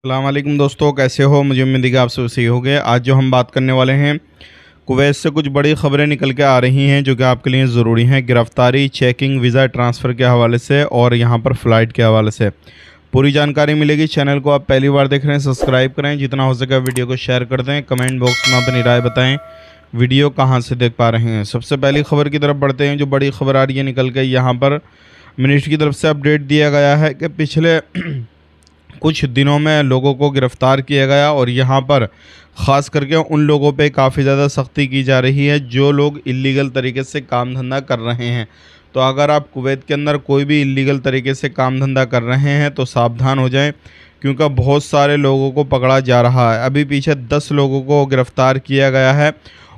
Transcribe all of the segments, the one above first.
अस्सलाम वालेकुम दोस्तों, कैसे हो? मुझे उम्मीद है कि आप सब सही होंगे। आज जो हम बात करने वाले हैं, कुवैत से कुछ बड़ी खबरें निकल के आ रही हैं जो कि आपके लिए ज़रूरी हैं। गिरफ्तारी, चेकिंग, वीज़ा ट्रांसफ़र के हवाले से और यहाँ पर फ़्लाइट के हवाले से पूरी जानकारी मिलेगी। चैनल को आप पहली बार देख रहे हैं, सब्सक्राइब करें, जितना हो सके वीडियो को शेयर कर दें। कमेंट बॉक्स में अपनी राय बताएँ, वीडियो कहाँ से देख पा रहे हैं। सबसे पहली खबर की तरफ बढ़ते हैं। जो बड़ी खबर आ रही है निकल के, यहाँ पर मिनिस्ट्री की तरफ से अपडेट दिया गया है कि पिछले कुछ दिनों में लोगों को गिरफ़्तार किया गया और यहाँ पर ख़ास करके उन लोगों पे काफ़ी ज़्यादा सख्ती की जा रही है जो लोग इलीगल तरीके से काम धंधा कर रहे हैं। तो अगर आप कुवैत के अंदर कोई भी इलीगल तरीके से काम धंधा कर रहे हैं तो सावधान हो जाएं, क्योंकि बहुत सारे लोगों को पकड़ा जा रहा है। अभी पीछे 10 लोगों को गिरफ़्तार किया गया है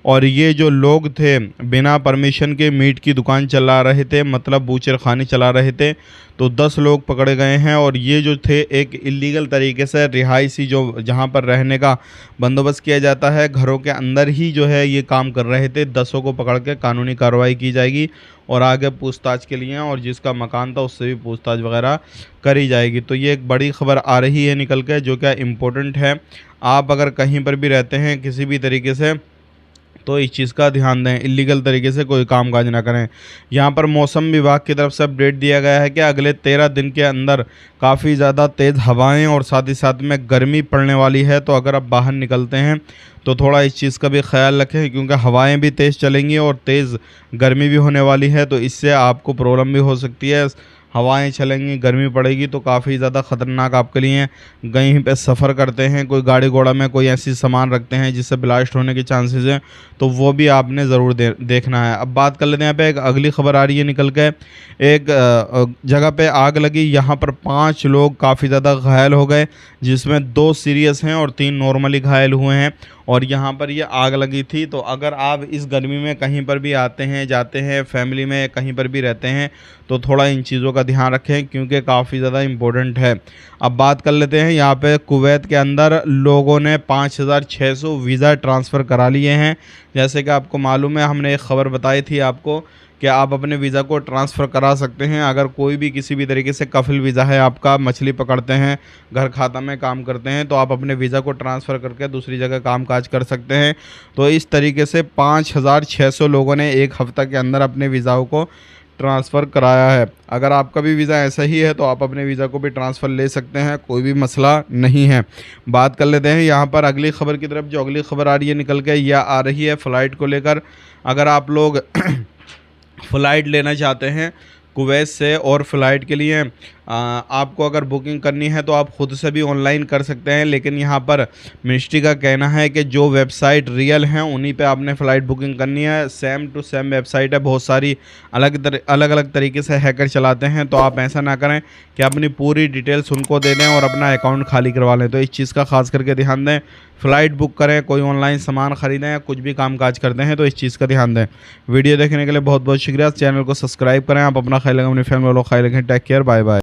और ये जो लोग थे बिना परमिशन के मीट की दुकान चला रहे थे, मतलब बूचर खाने चला रहे थे। तो 10 लोग पकड़े गए हैं और ये जो थे एक इलीगल तरीके से रिहायशी जो जहाँ पर रहने का बंदोबस्त किया जाता है, घरों के अंदर ही जो है ये काम कर रहे थे। 10 को पकड़ के कानूनी कार्रवाई की जाएगी और आगे पूछताछ के लिए और जिसका मकान था उससे भी पूछताछ वगैरह करी जाएगी। तो ये एक बड़ी खबर आ रही है निकल के, जो क्या इम्पोर्टेंट है। आप अगर कहीं पर भी रहते हैं किसी भी तरीके से, तो इस चीज़ का ध्यान दें, इलीगल तरीके से कोई कामकाज ना करें। यहाँ पर मौसम विभाग की तरफ से अपडेट दिया गया है कि अगले 13 दिन के अंदर काफ़ी ज़्यादा तेज़ हवाएं और साथ ही साथ में गर्मी पड़ने वाली है। तो अगर आप बाहर निकलते हैं तो थोड़ा इस चीज़ का भी ख्याल रखें, क्योंकि हवाएं भी तेज़ चलेंगी और तेज़ गर्मी भी होने वाली है। तो इससे आपको प्रॉब्लम भी हो सकती है। हवाएं चलेंगी, गर्मी पड़ेगी तो काफ़ी ज़्यादा ख़तरनाक आपके लिए। कहीं पे सफ़र करते हैं, कोई गाड़ी घोड़ा में कोई ऐसी सामान रखते हैं जिससे ब्लास्ट होने के चांसेस हैं, तो वो भी आपने ज़रूर देखना है। अब बात कर लेते हैं। यहाँ पे एक अगली खबर आ रही है निकल के। एक जगह पे आग लगी, यहाँ पर 5 लोग काफ़ी ज़्यादा घायल हो गए, जिसमें 2 सीरियस हैं और 3 नॉर्मली घायल हुए हैं। और यहाँ पर ये आग लगी थी। तो अगर आप इस गर्मी में कहीं पर भी आते हैं, जाते हैं, फैमिली में कहीं पर भी रहते हैं, तो थोड़ा इन चीज़ों का ध्यान रखें, क्योंकि काफ़ी ज़्यादा इम्पोर्टेंट है। अब बात कर लेते हैं। यहाँ पे कुवैत के अंदर लोगों ने 5600 वीज़ा ट्रांसफ़र करा लिए हैं। जैसे कि आपको मालूम है, हमने एक ख़बर बताई थी आपको कि आप अपने वीज़ा को ट्रांसफ़र करा सकते हैं। अगर कोई भी किसी भी तरीके से कफिल वीज़ा है आपका, मछली पकड़ते हैं, घर खाता में काम करते हैं, तो आप अपने वीज़ा को ट्रांसफ़र करके दूसरी जगह कामकाज कर सकते हैं। तो इस तरीके से 5600 लोगों ने एक हफ़्ते के अंदर अपने वीज़ाओं को ट्रांसफ़र कराया है। अगर आपका भी वीज़ा ऐसा ही है तो आप अपने वीज़ा को भी ट्रांसफ़र ले सकते हैं, कोई भी मसला नहीं है। बात कर लेते हैं यहाँ पर अगली ख़बर की तरफ। जो अगली ख़बर आ रही है निकल के, यह आ रही है फ़्लाइट को लेकर। अगर आप लोग फ़्लाइट लेना चाहते हैं कुवैत से, और फ़्लाइट के लिए आपको अगर बुकिंग करनी है तो आप ख़ुद से भी ऑनलाइन कर सकते हैं। लेकिन यहाँ पर मिनिस्ट्री का कहना है कि जो वेबसाइट रियल हैं उन्हीं पे आपने फ़्लाइट बुकिंग करनी है। सेम टू सेम वेबसाइट है, बहुत सारी अलग अलग तरीके से हैकर चलाते हैं। तो आप ऐसा ना करें कि अपनी पूरी डिटेल्स उनको दे दें और अपना अकाउंट खाली करवा लें। तो इस चीज़ का खास करके ध्यान दें। फ़्लाइट बुक करें, कोई ऑनलाइन सामान ख़रीदें या कुछ भी कामकाज करते हैं तो इस चीज़ का ध्यान दें। वीडियो देखने के लिए बहुत बहुत शुक्रिया। चैनल को सब्सक्राइब करें। आप अपना ख्याल रखें, अपनी फैमिली वालों का ख्याल रखें। Take care, bye bye.